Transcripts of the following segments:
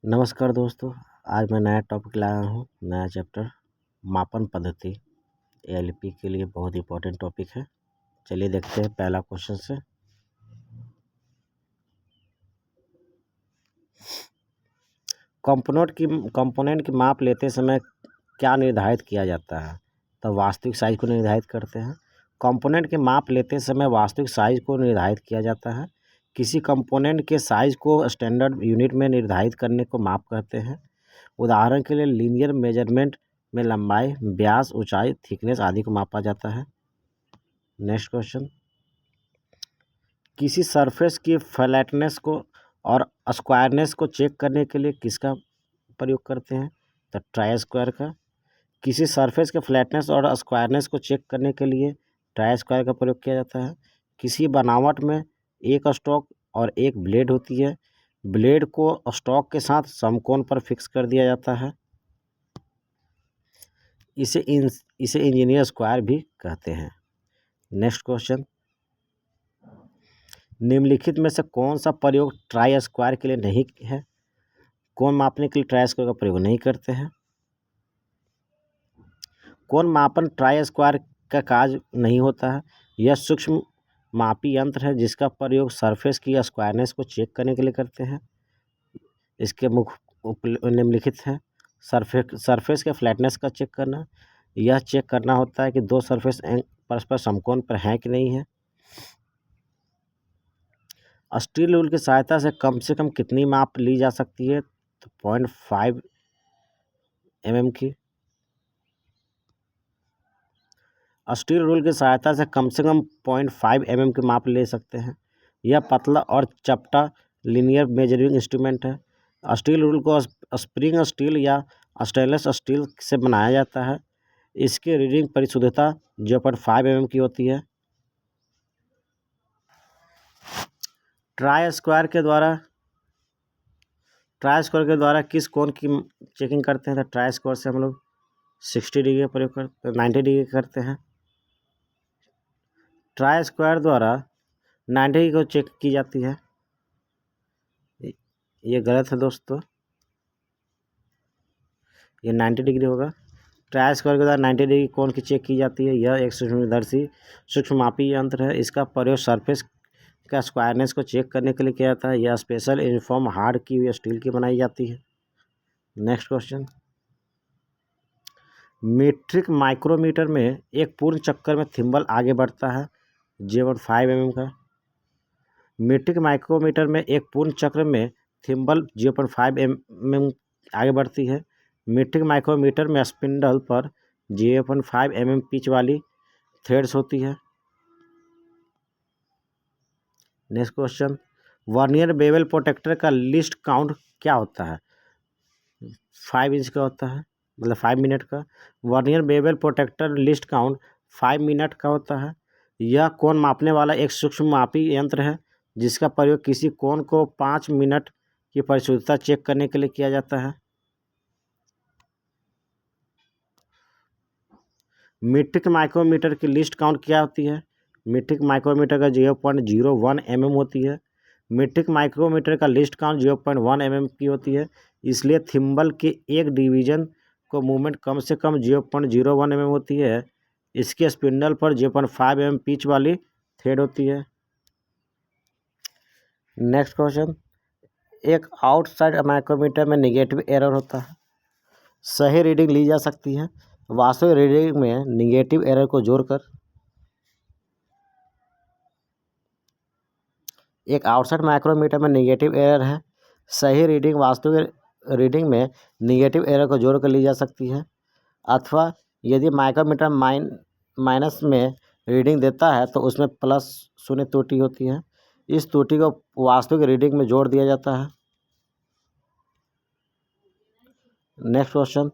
नमस्कार दोस्तों। आज मैं नया टॉपिक लाया हूँ, नया चैप्टर मापन पद्धति। एएलपी के लिए बहुत इंपॉर्टेंट टॉपिक है। चलिए देखते हैं पहला क्वेश्चन से। कंपोनेंट की माप लेते समय क्या निर्धारित किया जाता है? तो वास्तविक साइज को निर्धारित करते हैं। कंपोनेंट के माप लेते समय वास्तविक साइज को निर्धारित किया जाता है। किसी कंपोनेंट के साइज को स्टैंडर्ड यूनिट में निर्धारित करने को माप कहते हैं। उदाहरण के लिए लीनियर मेजरमेंट में लंबाई, व्यास, ऊंचाई, थिकनेस आदि को मापा जाता है। नेक्स्ट क्वेश्चन, किसी सरफेस की फ्लैटनेस को और स्क्वायरनेस को चेक करने के लिए किसका प्रयोग करते हैं? तो ट्राई स्क्वायर का। किसी सरफेस के फ्लैटनेस और स्क्वायरनेस को चेक करने के लिए ट्राई स्क्वायर का प्रयोग किया जाता है। किसी बनावट में एक स्टॉक और एक ब्लेड होती है। ब्लेड को स्टॉक के साथ समकोण पर फिक्स कर दिया जाता है। इसे इंजीनियर स्क्वायर भी कहते हैं। नेक्स्ट क्वेश्चन, निम्नलिखित में से कौन सा प्रयोग ट्राई स्क्वायर के लिए नहीं है? कोण मापने के लिए ट्राई स्क्वायर का प्रयोग नहीं करते हैं। कोण मापन ट्राई स्क्वायर का कार्य नहीं होता है। यह सूक्ष्म मापी यंत्र है जिसका प्रयोग सरफेस की स्क्वायरनेस को चेक करने के लिए करते हैं। इसके मुख्य निम्नलिखित हैं। सरफेस के फ्लैटनेस का चेक करना। यह चेक करना होता है कि दो सरफेस परस्पर समकोण पर हैं कि नहीं है। स्टील रूल की सहायता से कम कितनी माप ली जा सकती है? तो 0.5 mm की। स्टील रूल की सहायता से कम 0.5 mm की माप ले सकते हैं। यह पतला और चपटा लीनियर मेजरिंग इंस्ट्रूमेंट है। स्टील रूल को स्प्रिंग स्टील या स्टेनलेस स्टील से बनाया जाता है। इसकी रीडिंग परिशुद्धता 0.5 mm की होती है। ट्राई स्क्वायर के द्वारा किस कोण की चेकिंग करते हैं? तो ट्राई स्क्वायर से हम लोग 60 डिग्री का प्रयोग करते 90 डिग्री करते हैं। ट्राई स्क्वायर द्वारा 90 डिग्री को चेक की जाती है। ये गलत है दोस्तों, ये 90 डिग्री होगा। ट्राई स्क्वायर के द्वारा 90 डिग्री कोण की चेक की जाती है। यह एक सूक्ष्मदर्शी सूक्ष्ममापी यंत्र है। इसका प्रयोग सरफेस का स्क्वायरनेस को चेक करने के लिए किया जाता है। यह स्पेशल यूनिफॉर्म हार्ड की हुई स्टील की बनाई जाती है। नेक्स्ट क्वेश्चन, मीट्रिक माइक्रोमीटर में एक पूर्ण चक्कर में थिम्बल आगे बढ़ता है 0.5 mm का। मीट्रिक माइक्रोमीटर में एक पूर्ण चक्र में थिम्बल 0.5 mm आगे बढ़ती है। मीट्रिक माइक्रोमीटर में स्पिंडल पर 0.5 mm पिच वाली थ्रेड्स होती है। Next question, vernier bevel protractor का लिस्ट काउंट क्या होता है? 5 इंच का होता है, मतलब 5 मिनट का। Vernier bevel protector list count 5 minute का होता है। यह कोण मापने वाला एक सूक्ष्म मापी यंत्र है जिसका प्रयोग किसी कोण को 5 मिनट की परिशुद्धता चेक करने के लिए किया जाता है। मीट्रिक माइक्रोमीटर की लिस्ट काउंट क्या होती है? मीट्रिक माइक्रोमीटर का 0.01 mm होती है। मीट्रिक माइक्रोमीटर का लिस्ट काउंट 0.1 mm की होती है। इसलिए थिम्बल के एक डिवीजन को मूवमेंट कम से कम 0.01 mm होती है। इसके स्पिंडल पर 0.5 mm पिच वाली थ्रेड होती है। नेक्स्ट क्वेश्चन, एक आउटसाइड माइक्रोमीटर में निगेटिव एरर होता है। सही रीडिंग ली जा सकती है। वास्तविक रीडिंग में निगेटिव एरर को जोड़कर एक आउटसाइड माइक्रोमीटर में निगेटिव एरर है। सही रीडिंग वास्तविक रीडिंग में निगेटिव एरर को जोड़कर ली जा सकती है। अथवा यदि माइक्रोमीटर माइनस में रीडिंग देता है तो उसमें प्लस शून्य त्रुटि होती है। इस त्रुटि को वास्तविक रीडिंग में जोड़ दिया जाता है। नेक्स्ट क्वेश्चन,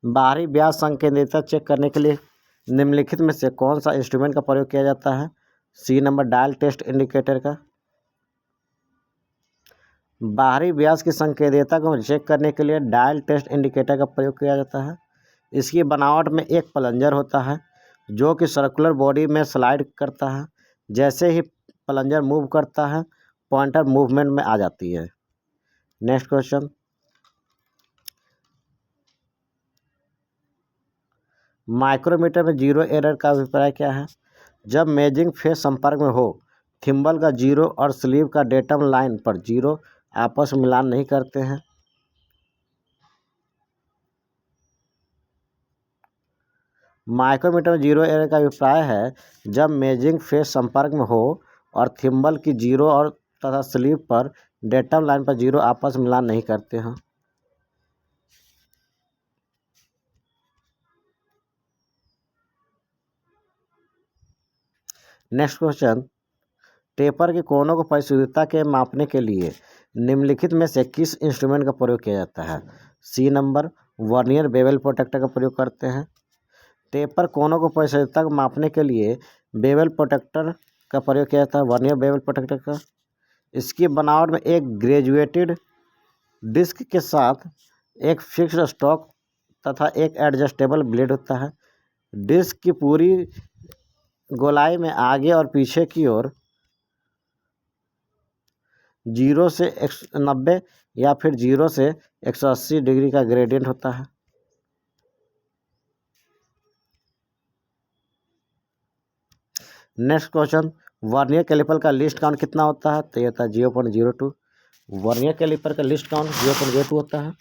बाहरी व्यास संकेंद्रिता चेक करने के लिए निम्नलिखित में से कौन सा इंस्ट्रूमेंट का प्रयोग किया जाता है? C number, dial test indicator का। बाहरी व्यास की संकेंद्रिता को चेक करने के लिए डायल टेस्ट इंडिकेटर का प्रयोग किया जाता है। इसकी बनावट में एक प्लंजर होता है जो कि सर्कुलर बॉडी में स्लाइड करता है। जैसे ही प्लंजर मूव करता है पॉइंटर मूवमेंट में आ जाती है। नेक्स्ट क्वेश्चन, माइक्रोमीटर में जीरो एरर का अभिप्राय क्या है? जब मेजिंग फेस संपर्क में हो, थिम्बल का जीरो और स्लीव का डेटम लाइन पर जीरो आपस में मिलान नहीं करते हैं। माइक्रोमीटर में जीरो एरर का अभिप्राय है जब मेजिंग फेस संपर्क में हो और थिम्बल की जीरो और तथा स्लीव पर डेटम लाइन पर जीरो आपस में मिलान नहीं करते हैं। नेक्स्ट क्वेश्चन, टेपर के कोनों को परिशुद्धता के मापने के लिए निम्नलिखित में से किस इंस्ट्रूमेंट का प्रयोग किया जाता है? C number, vernier bevel protractor का प्रयोग करते हैं। टेपर कोनों को परिशुद्धता को मापने के लिए बेवल प्रोटेक्टर का प्रयोग किया जाता है, वर्नियर बेवल प्रोटेक्टर का। इसकी बनावट में एक ग्रेजुएटेड डिस्क के साथ एक फिक्स्ड स्टॉक तथा एक एडजस्टेबल ब्लेड होता है। डिस्क की पूरी गोलाई में आगे और पीछे की ओर 0 से 190 या फिर 0 से 180 डिग्री का ग्रेडियंट होता है। नेक्स्ट क्वेश्चन, वर्नियर कैलिपर का लिस्ट काउंट कितना होता है? तो ये होता है 0.02। वर्नियर कैलिपर का लिस्ट काउंट 0.02 होता है।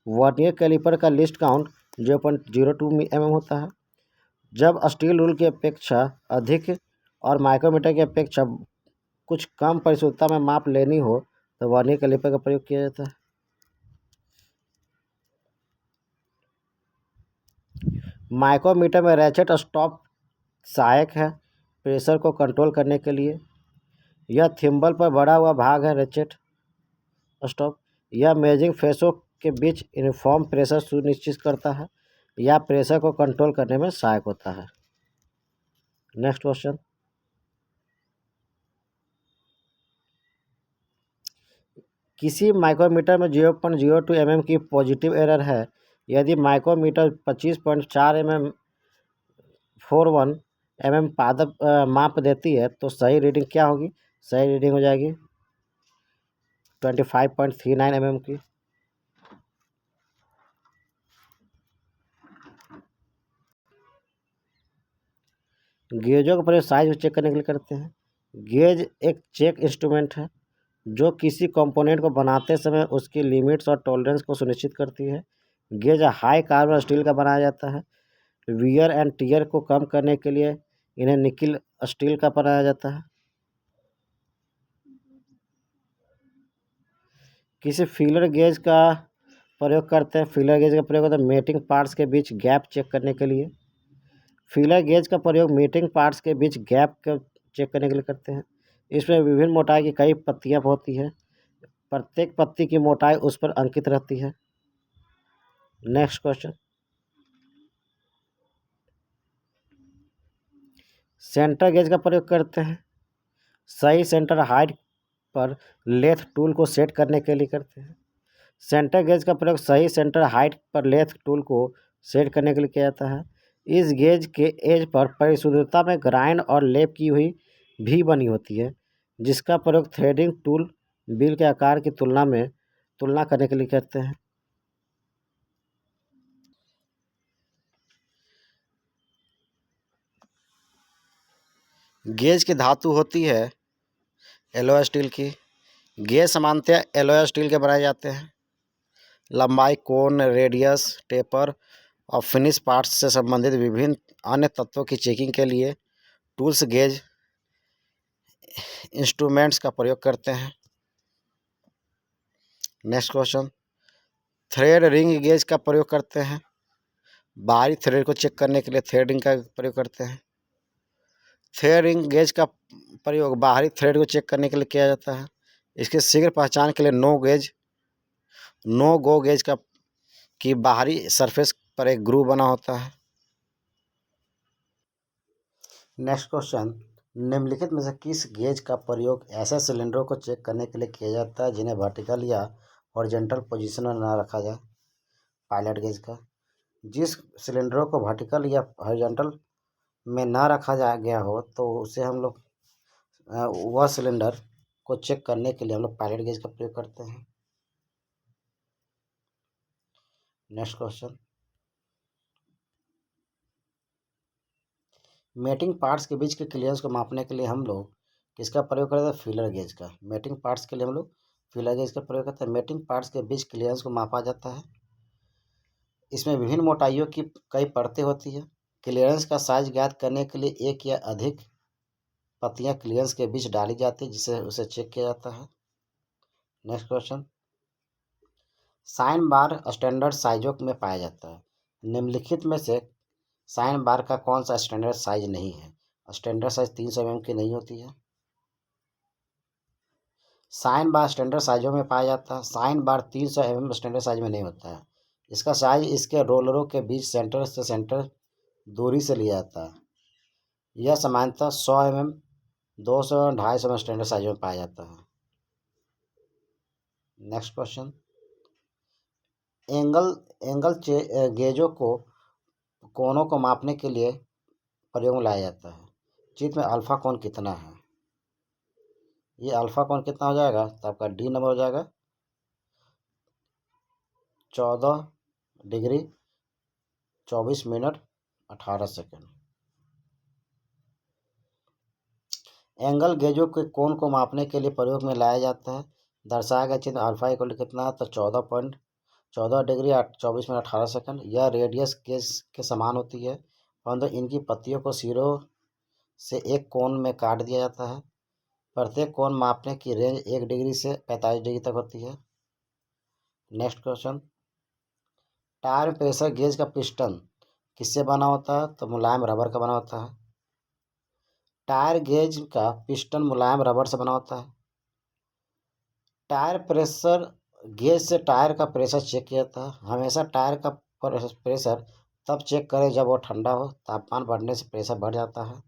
वर्नियर कैलिपर का लिस्ट काउंट 0.02 mm होता है। जब स्टील रूल की अपेक्षा अधिक और माइक्रोमीटर की अपेक्षा कुछ कम परिशुद्धता में माप लेनी हो तो वर्नियर कैलिपर का प्रयोग किया जाता है। माइक्रोमीटर में रैचेट स्टॉप सहायक है प्रेशर को कंट्रोल करने के लिए। यह थिम्बल पर बढ़ा हुआ भाग है रैचेट स्टॉप। यह मेजिंग फेसों के बीच यूनिफॉर्म प्रेशर सुनिश्चित करता है या प्रेशर को कंट्रोल करने में सहायक होता है। नेक्स्ट क्वेश्चन, किसी माइक्रोमीटर में 0.02 mm की पॉजिटिव एरर है यदि माइक्रोमीटर 25.4 mm 41 mm पादप माप देती है तो सही रीडिंग क्या होगी? सही रीडिंग हो जाएगी 25.39 mm की। गेजों का प्रयोग साइज को चेक करने के लिए करते हैं। गेज एक चेक इंस्ट्रूमेंट है जो किसी कंपोनेंट को बनाते समय उसकी लिमिट्स और टॉलरेंस को सुनिश्चित करती है। गेज हाई कार्बन स्टील का बनाया जाता है। वियर एंड टियर को कम करने के लिए इन्हें निकिल स्टील का बनाया जाता है। किसी फीलर गेज का प्रयोग करते हैं। फीलर गेज का प्रयोग होता है मेटिंग पार्ट्स के बीच गैप चेक करने के लिए। फीलर गेज का प्रयोग मीटिंग पार्ट्स के बीच गैप को चेक करने के लिए करते हैं। इसमें विभिन्न मोटाई की कई पत्तियां होती है। प्रत्येक पत्ती की मोटाई उस पर अंकित रहती है। नेक्स्ट क्वेश्चन, सेंटर गेज का प्रयोग करते हैं। सही सेंटर हाइट पर लेथ टूल को सेट करने के लिए करते हैं। सेंटर गेज का प्रयोग सही सेंटर हाइट पर लेथ टूल को सेट करने के लिए किया जाता है। इस गेज के एज पर परिशुद्धता में ग्राइंड और लेप की हुई भी बनी होती है जिसका प्रयोग थ्रेडिंग टूल बिल के आकार की तुलना करने के लिए करते हैं। गेज की धातु होती है एलॉय स्टील की। गेज सामान्यतः एलॉय स्टील के बनाए जाते हैं। लंबाई, कोण, रेडियस, टेपर और फिनिश पार्ट्स से संबंधित विभिन्न अन्य तत्वों की चेकिंग के लिए टूल्स गेज इंस्ट्रूमेंट्स का प्रयोग करते हैं। Next question, thread ring gauge का प्रयोग करते हैं। बाहरी थ्रेड को चेक करने के लिए थ्रेडिंग का प्रयोग करते हैं। थ्रेड रिंग गेज का प्रयोग बाहरी थ्रेड को चेक करने के लिए किया जाता है। इसके शीघ्र पहचान के लिए नो गो गेज की बाहरी सरफेस पर एक ग्रूव बना होता है। नेक्स्ट क्वेश्चन, निम्नलिखित में से किस गेज का प्रयोग ऐसे सिलेंडरों को चेक करने के लिए किया जाता है जिन्हें वर्टिकल या हॉरिजॉन्टल पोजीशन में न रखा जाए? पायलट गेज का। जिस सिलेंडरों को वर्टिकल या हॉरिजॉन्टल में ना रखा गया हो तो उसे हम लोग वह सिलेंडर को चेक करने के लिए हम लोग पायलट गेज का प्रयोग करते हैं। नेक्स्ट क्वेश्चन, मेटिंग पार्ट्स के बीच के क्लियरेंस को मापने के लिए हम लोग किसका प्रयोग करते हैं? फीलर गेज का। मेटिंग पार्ट्स के लिए हम लोग फीलर गेज का प्रयोग करते हैं। मेटिंग पार्ट्स के बीच क्लियरेंस को मापा जाता है। इसमें विभिन्न मोटाइयों की कई परतें होती है। क्लियरेंस का साइज ज्ञात करने के लिए एक या अधिक पत्तियां क्लियरेंस के बीच डाली जाती है, जिससे उसे चेक किया जाता है। Next question, sine bar standard साइजों में पाया जाता है। निम्नलिखित में से साइन बार का कौन सा स्टैंडर्ड साइज नहीं है? स्टैंडर्ड साइज 300 mm की नहीं होती है। साइन बार स्टैंडर्ड साइजों में पाया जाता है। Sine bar 300 mm standard size में नहीं होता है। इसका साइज इसके रोलरों के बीच सेंटर से सेंटर दूरी से लिया जाता है। यह सामान्यतः 100 mm, 200 और 250 mm स्टैंडर्ड साइज में पाया जाता है। नेक्स्ट क्वेश्चन, एंगल गेजों को कोनों को मापने के लिए प्रयोग में लाया जाता है। चित्र में अल्फा कोण कितना है? ये अल्फा कोण कितना हो जाएगा? तो आपका डी नंबर हो जाएगा 14 डिग्री 24 मिनट 18 सेकेंड। एंगल गेजों के कोण को मापने के लिए प्रयोग में लाया जाता है। दर्शाया गया चिन्ह अल्फा इक्वल कितना है? तो 14 डिग्री 24 मिनट 18 सेकेंड। यह रेडियस गेज के समान होती है, परंतु इनकी पत्तियों को सिरों से एक कोण में काट दिया जाता है। प्रत्येक कोण मापने की रेंज 1 डिग्री से 45 डिग्री तक होती है। Next question, tyre pressure gauge का पिस्टन किससे बना होता है? तो मुलायम रबर का बना होता है। टायर गेज का पिस्टन मुलायम रबर से बना होता है। टायर प्रेशर गेज से टायर का प्रेशर चेक किया जाता है। हमेशा टायर का प्रेशर तब चेक करें जब वो ठंडा हो। तापमान बढ़ने से प्रेशर बढ़ जाता है।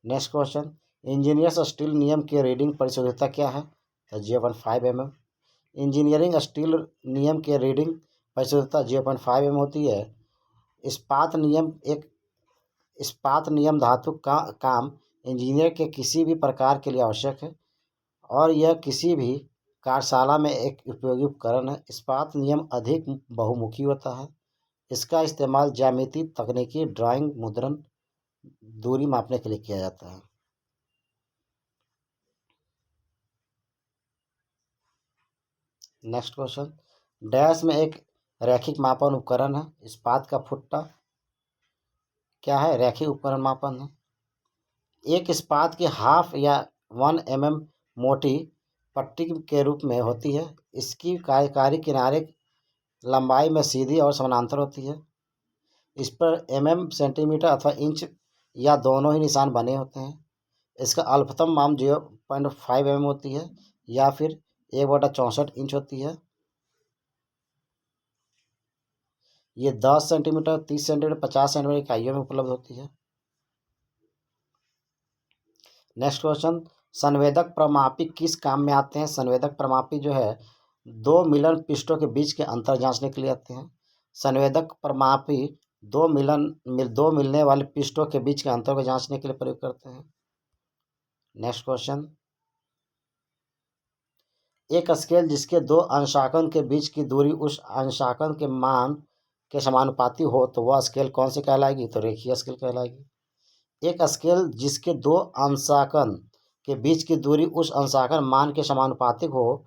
नेक्स्ट क्वेश्चन, इंजीनियर्स स्टील नियम की रीडिंग परिशुद्धता क्या है? तो 0.5 mm। इंजीनियरिंग स्टील नियम की रीडिंग परिशुद्धता 0.5 mm होती है। इस्पात नियम धातु का काम इंजीनियर के किसी भी प्रकार के लिए आवश्यक है और यह किसी भी कार्यशाला में एक उपयोगी उपकरण है। इस्पात नियम अधिक बहुमुखी होता है। इसका इस्तेमाल ज्यामिति, तकनीकी, ड्राइंग, मुद्रण, दूरी मापने के लिए किया जाता है। नेक्स्ट क्वेश्चन, डैश में एक रैखिक मापन उपकरण है। इस्पात का फुट्टा क्या है? रैखिक उपकरण मापन है। एक इस्पात की हाफ या 1 mm मोटी पट्टी के रूप में होती है। इसकी कार्यकारी किनारे लंबाई में सीधी और समानांतर होती है। इस पर mm, सेंटीमीटर अथवा इंच या दोनों ही निशान बने होते हैं। इसका अल्पतम माप 0.5 mm होती है या फिर 1/64 इंच होती है। ये 10 सेंटीमीटर, 30 सेंटीमीटर, 50 सेंटीमीटर इकाइयों में उपलब्ध होती है। नेक्स्ट क्वेश्चन, संवेदक प्रमापी किस काम में आते हैं? संवेदक प्रमापी जो है 2 मिलन पृष्ठों के बीच के अंतर जांचने के लिए आते हैं। संवेदक प्रमापी दो मिलने वाले पृष्ठों के बीच के अंतर को जांचने के लिए प्रयोग करते हैं। नेक्स्ट क्वेश्चन, एक स्केल जिसके दो अंशांकन के बीच की दूरी उस अंशांकन के मान के समानुपाती हो तो वह स्केल कौन सी कहलाएगी? तो रेखीय स्केल कहलाएगी। एक स्केल जिसके दो अंशांकन के बीच की दूरी उस अंशांकन मान के समानुपातिक हो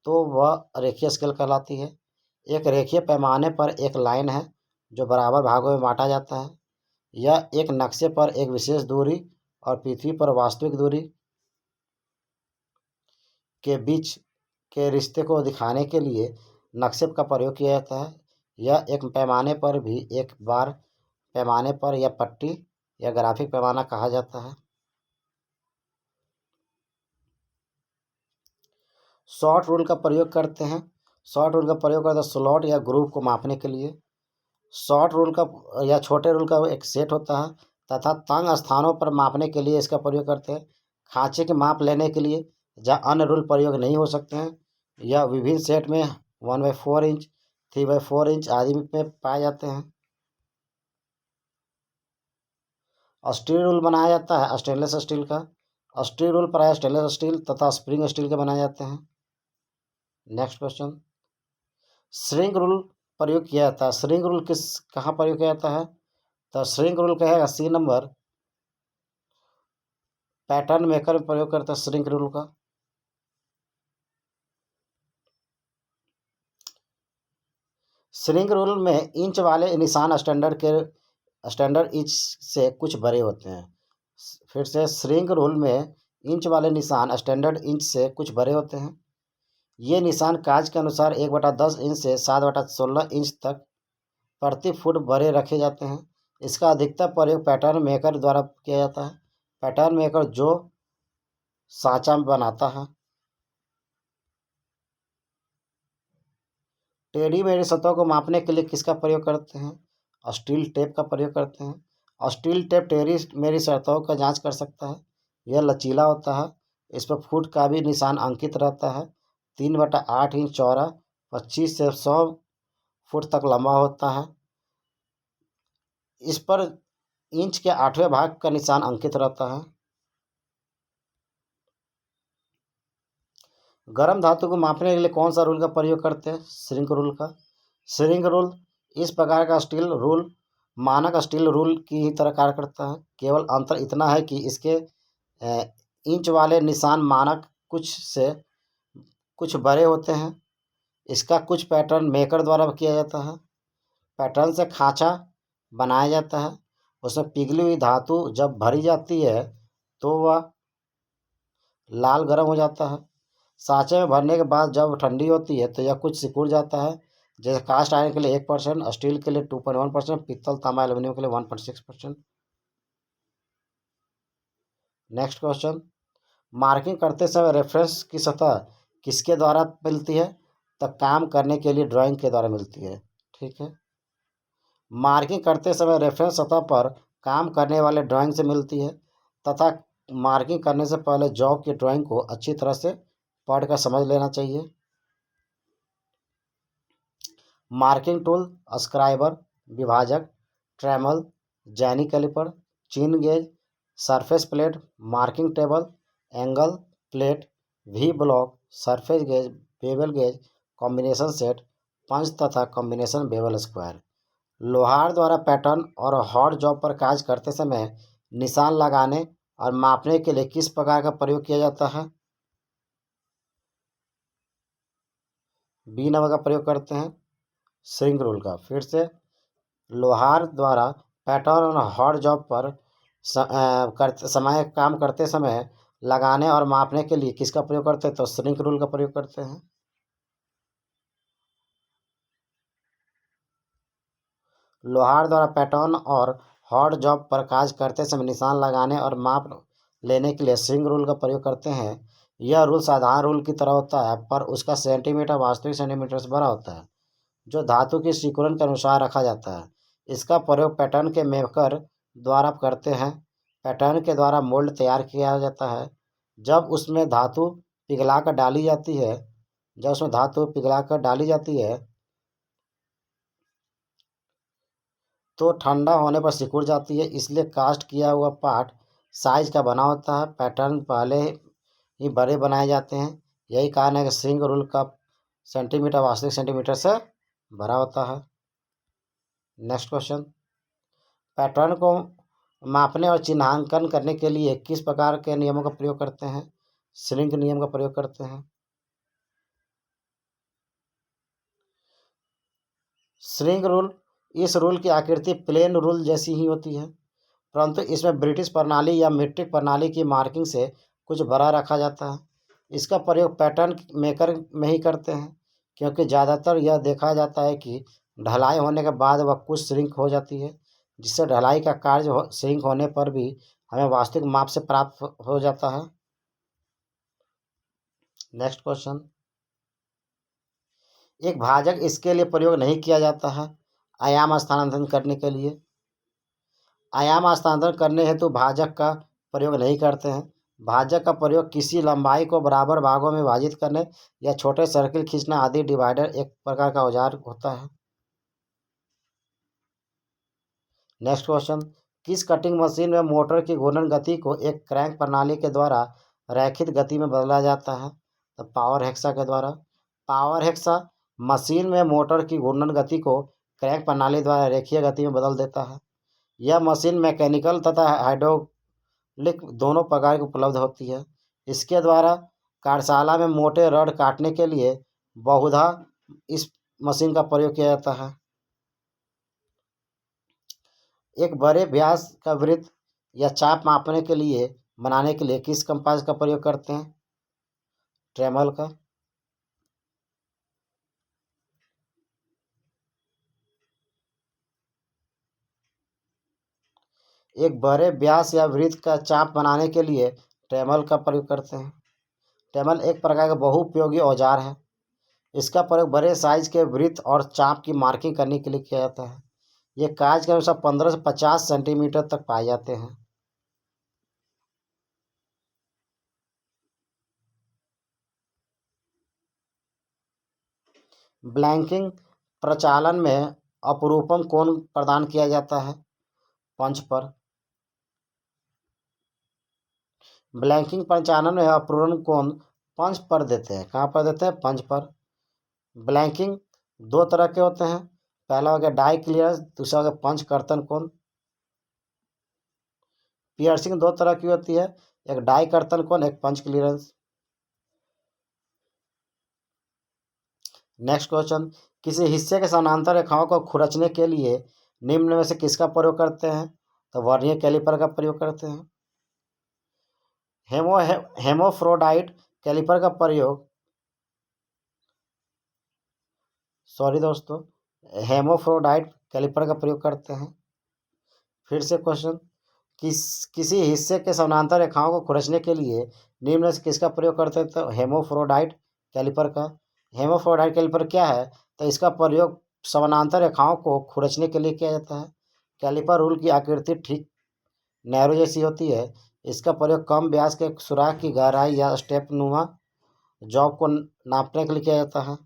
तो वह रेखीय स्केल कहलाती है। एक रेखीय पैमाने पर एक लाइन है जो बराबर भागों में बांटा जाता है। यह एक नक्शे पर एक विशेष दूरी और पृथ्वी पर वास्तविक दूरी के बीच के रिश्ते को दिखाने के लिए नक्शे का प्रयोग किया जाता है। यह एक पैमाने पर भी एक बार पैमाने पर या पट्टी या ग्राफिक पैमाना कहा जाता है। शॉर्ट रूल का प्रयोग करते हैं। शॉर्ट रूल का प्रयोग करते हैं स्लॉट या ग्रुप को मापने के लिए। शॉर्ट रूल का या छोटे रूल का एक सेट होता है तथा तंग स्थानों पर मापने के लिए इसका प्रयोग करते हैं। खांचे के माप लेने के लिए जहाँ अन्य रूल प्रयोग नहीं हो सकते हैं। यह विभिन्न सेट में 1/4 इंच, 3/4 इंच आदि में पाए जाते हैं। स्टील रूल बनाया जाता है स्टेनलेस स्टील का। स्टील रूल प्रायः स्टेनलेस स्टील तथा स्प्रिंग स्टील के बनाए जाते हैं। नेक्स्ट क्वेश्चन, श्रिंक रूल प्रयोग किया जाता है। श्रिंक रूल कहाँ प्रयोग किया जाता है? तो श्रिंक रूल कहेगा सी नंबर, पैटर्न मेकर में प्रयोग करता है श्रिंक रूल का। श्रिंक रूल में इंच वाले निशान स्टैंडर्ड इंच से कुछ बड़े होते हैं। फिर से, श्रिंक रूल में इंच वाले निशान स्टैंडर्ड इंच से कुछ बड़े होते हैं। ये निशान काज के अनुसार 1/10 इंच से 7/16 इंच तक प्रति फुट बड़े रखे जाते हैं। इसका अधिकतर प्रयोग पैटर्न मेकर द्वारा किया जाता है। पैटर्न मेकर जो सांचा बनाता है। टेढ़ी मेढ़ी सतहों को मापने के लिए किसका प्रयोग करते हैं? स्टील टेप का प्रयोग करते हैं। स्टील टेप टेढ़ी मेढ़ी सतहों का जांच कर सकता है। यह लचीला होता है। इस पर फुट का भी निशान अंकित रहता है। 3/8 इंच चौड़ा, 25 से 100 फुट तक लंबा होता है। इस पर इंच के 8वें भाग का निशान अंकित रहता है। गर्म धातु को मापने के लिए कौन सा रूल का प्रयोग करते हैं? श्रिंक रूल का। श्रिंक रूल इस प्रकार का स्टील रूल मानक स्टील रूल की ही तरह कार्य करता है। केवल अंतर इतना है कि इसके इंच वाले निशान मानक कुछ से कुछ बड़े होते हैं। इसका कुछ पैटर्न मेकर द्वारा किया जाता है। पैटर्न से खांचा बनाया जाता है। उसमें पिघली हुई धातु जब भरी जाती है तो वह लाल गर्म हो जाता है। सांचे में भरने के बाद जब ठंडी होती है तो यह कुछ सिकुड़ जाता है। जैसे कास्ट आयरन के लिए 1%, स्टील के लिए 2.1%, पित्तल तांबा एल्यूमिनियम के लिए 1.6%। नेक्स्ट क्वेश्चन, मार्किंग करते समय रेफरेंस की सतह किसके द्वारा मिलती है? तो काम करने के लिए ड्राइंग के द्वारा मिलती है। ठीक है, मार्किंग करते समय रेफरेंस सतह पर काम करने वाले ड्राइंग से मिलती है तथा मार्किंग करने से पहले जॉब की ड्राइंग को अच्छी तरह से पढ़कर समझ लेना चाहिए। मार्किंग टूल, स्क्राइबर, विभाजक, ट्रेमल, जैनी कैलिपर, चिन gauge, surface plate, marking table, angle plate, V block, surface gauge, bevel gauge, combination set, punch तथा कॉम्बिनेशन बेवल स्क्वायर। लोहार द्वारा पैटर्न और हॉट जॉब पर कार्य करते समय निशान लगाने और मापने के लिए किस प्रकार का प्रयोग किया जाता है? बी नंबर का प्रयोग करते हैं, श्रिंक रूल का। फिर से, लोहार द्वारा पैटर्न और हॉट जॉब पर काम करते समय लगाने और मापने के लिए किसका प्रयोग करते हैं? तो श्रिंक रूल का प्रयोग करते हैं। लोहार द्वारा पैटर्न और हॉट जॉब पर कार्य करते समय निशान लगाने और माप लेने के लिए श्रिंक रूल का प्रयोग करते हैं। यह रूल साधारण रूल की तरह होता है पर उसका सेंटीमीटर वास्तविक सेंटीमीटर से बड़ा होता है, जो धातु की सिकुड़न के अनुसार रखा जाता है। इसका प्रयोग पैटर्न के मेकर द्वारा करते हैं। पैटर्न के द्वारा मोल्ड तैयार किया जाता है। जब उसमें धातु पिघलाकर डाली जाती है तो ठंडा होने पर सिकुड़ जाती है। इसलिए कास्ट किया हुआ पार्ट साइज का बना होता है। पैटर्न पहले ही बड़े बनाए जाते हैं। यही कारण है कि श्रिंक रूल का सेंटीमीटर वास्तविक सेंटीमीटर से बड़ा होता है। नेक्स्ट क्वेश्चन, पैटर्न को मापने और चिन्हांकन करने के लिए किस प्रकार के नियमों का प्रयोग करते हैं? श्रिंक नियम का प्रयोग करते हैं। श्रिंक रूल, इस रूल की आकृति प्लेन रूल जैसी ही होती है, परंतु इसमें ब्रिटिश प्रणाली या मीट्रिक प्रणाली की मार्किंग से कुछ बड़ा रखा जाता है। इसका प्रयोग पैटर्न मेकर में ही करते हैं क्योंकि ज़्यादातर यह देखा जाता है कि ढलाई होने के बाद वह कुछ श्रिंक हो जाती है, जिससे ढलाई का कार्य श्रिंक होने पर भी हमें वास्तविक माप से प्राप्त हो जाता है। नेक्स्ट क्वेश्चन, एक भाजक इसके लिए प्रयोग नहीं किया जाता है आयाम स्थानांतरण करने के लिए। आयाम स्थानांतरण करने हेतु भाजक का प्रयोग नहीं करते हैं। भाजक का प्रयोग किसी लंबाई को बराबर भागों में विभाजित करने या छोटे सर्किल खींचना आदि डिवाइडर एक प्रकार का औजार होता है। नेक्स्ट क्वेश्चन, किस कटिंग मशीन में मोटर की घूर्णन गति को एक क्रैंक प्रणाली के द्वारा रैखिक गति में बदला जाता है? तो पावर हेक्सा के द्वारा। पावर हेक्सा मशीन में मोटर की घूर्णन गति को क्रैंक प्रणाली द्वारा रेखीय गति में बदल देता है। यह मशीन मैकेनिकल तथा हाइड्रोलिक दोनों प्रकार की उपलब्ध होती है। इसके द्वारा कार्यशाला में मोटे रड काटने के लिए बहुधा इस मशीन का प्रयोग किया जाता है। एक बड़े व्यास का वृत्त या चाप मापने के लिए बनाने के लिए किस कंपास का प्रयोग करते हैं? ट्रेमल का। एक बड़े व्यास या वृत्त का चाप बनाने के लिए ट्रेमल का प्रयोग करते हैं। ट्रेमल एक प्रकार का बहुउपयोगी औजार है। इसका प्रयोग बड़े साइज के वृत्त और चाप की मार्किंग करने के लिए किया जाता है। ये काज के अनुसार 15 से 50 सेंटीमीटर तक पाए जाते हैं। ब्लैंकिंग प्रचालन में अपरूपण कोण प्रदान किया जाता है पंच पर। ब्लैंकिंग प्रचालन में अपरूपण कोण पंच पर देते हैं। कहाँ पर देते हैं? पंच पर। ब्लैंकिंग दो तरह के होते हैं। पहला हो गया डाई क्लियरेंस, दूसरा हो गया पंच कर्तन कोण। पियर्सिंग दो तरह की होती है, एक डाई कर्तन कोण, एक पंच क्लियरेंस। नेक्स्ट क्वेश्चन, किसी हिस्से के समानांतर रेखाओं को खुरचने के लिए निम्न में से किसका प्रयोग करते हैं? तो वर्नियर कैलिपर का प्रयोग करते हैं। हेमोफ्रोडाइट कैलिपर का प्रयोग हेमोफ्रोडाइट कैलिपर का प्रयोग करते हैं। फिर से क्वेश्चन, किसी हिस्से के समानांतर रेखाओं को खुरचने के लिए निम्न में से किसका प्रयोग करते हैं? तो हेमोफ्रोडाइट कैलिपर का। हेमोफ्रोडाइट कैलिपर क्या है? तो इसका प्रयोग समानांतर रेखाओं को खुरचने के लिए किया जाता है। कैलिपर रूल की आकृति ठीक नैरो जैसी होती है। इसका प्रयोग कम व्यास के सुराख की गहराई या स्टेप नुमा जॉब को नापने के लिए किया जाता है।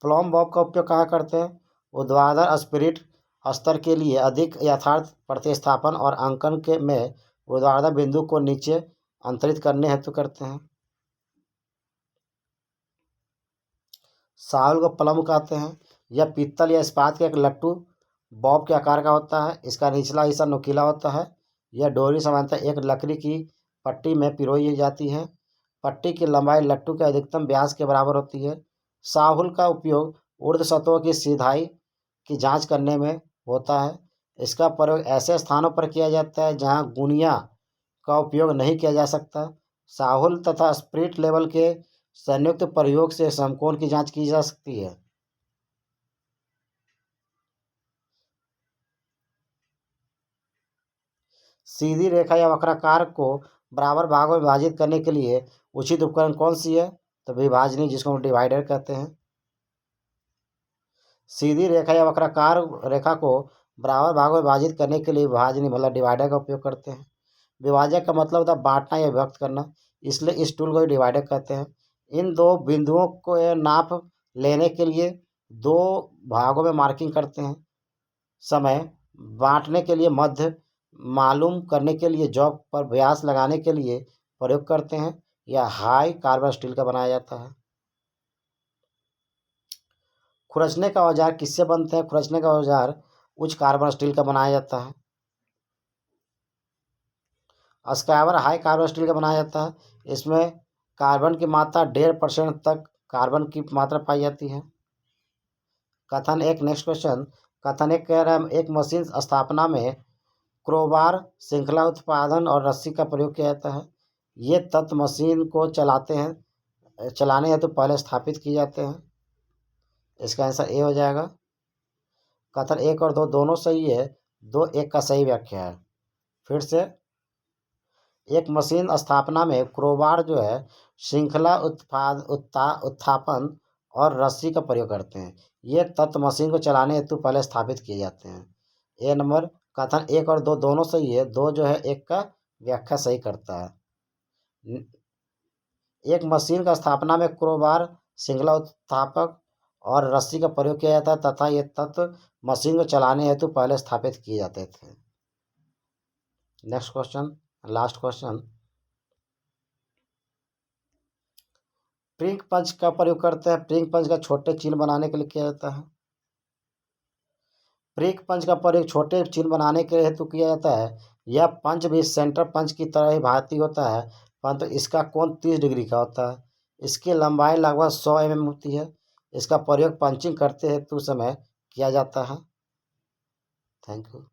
प्लम बॉब का उपयोग कहाँ करते हैं? ऊर्ध्वाधर स्पिरिट स्तर के लिए अधिक यथार्थ प्रतिस्थापन और अंकन के में ऊर्ध्वाधर बिंदु को नीचे अंतरित करने हेतु करते हैं। साहुल को प्लम कहते हैं। यह पीतल या इस्पात के एक लट्टू बॉब के आकार का होता है। इसका निचला हिस्सा नुकीला होता है। यह डोरी समानता एक लकड़ी की पट्टी में पिरोई जाती है। पट्टी की लंबाई लट्टू के अधिकतम व्यास के बराबर होती है। साहुल का उपयोग ऊर्ध्व सतहों की सीधाई की जांच करने में होता है। इसका प्रयोग ऐसे स्थानों पर किया जाता है जहां गुनिया का उपयोग नहीं किया जा सकता। साहुल तथा स्पिरिट लेवल के संयुक्त प्रयोग से समकोण की जांच की जा सकती है। सीधी रेखा या वक्राकार को बराबर भागों में विभाजित करने के लिए उचित उपकरण कौन सी है? तो विभाजनी, जिसको हम डिवाइडर कहते हैं। सीधी रेखा या वक्राकार रेखा को बराबर भागों में विभाजित करने के लिए विभाजनी मतलब डिवाइडर का उपयोग करते हैं। विभाजक का मतलब होता है बांटना या विभक्त करना, इसलिए इस टूल को डिवाइडर कहते हैं। इन दो बिंदुओं को नाप लेने के लिए दो भागों में मार्किंग करते हैं। समय बांटने के लिए मध्य मालूम करने के लिए जॉब पर व्यास लगाने के लिए प्रयोग करते हैं। या हाई कार्बन स्टील का बनाया जाता है। खुरचने का औजार किससे बनते हैं? खुरचने का औजार उच्च कार्बन स्टील का बनाया जाता है। स्क्वायर हाई कार्बन स्टील का बनाया जाता है। इसमें कार्बन की मात्रा 1.5% तक कार्बन की मात्रा पाई जाती है। कथन एक, नेक्स्ट क्वेश्चन, कथन एक कह रहा है एक मशीन स्थापना में क्रोबार, श्रृंखला उत्पादन और रस्सी का प्रयोग किया जाता है। ये तत्व मशीन को चलाने हेतु पहले स्थापित किए जाते हैं। इसका आंसर ए हो जाएगा। कथन एक और दो दोनों सही है, दो एक का सही व्याख्या है। फिर से, एक मशीन स्थापना में क्रोबार जो है श्रृंखला उत्थापन और रस्सी का प्रयोग करते हैं। ये तत्व मशीन को चलाने हेतु पहले स्थापित किए जाते हैं। ए नंबर, कथन एक और दो दोनों सही है, दो जो है एक का व्याख्या सही करता है। एक मशीन का स्थापना में क्रोबार श्रृंखला उत्स्थापक और रस्सी का प्रयोग किया जाता है तथा ये तत्व मशीन को चलाने हेतु पहले स्थापित किए जाते थे। नेक्स्ट क्वेश्चन, लास्ट क्वेश्चन, प्रिंग पंच का प्रयोग करते हैं। प्रिंग पंच का छोटे चिन्ह बनाने के लिए किया जाता है। प्रिंग पंच का प्रयोग छोटे चिन्ह बनाने के हेतु किया जाता है। यह पंच भी सेंटर पंच की तरह ही भांति होता है, परंतु इसका कोण 30 डिग्री का होता है। इसकी लंबाई लगभग 100 mm होती है। इसका प्रयोग पंचिंग करते हेतु समय किया जाता है। Thank you.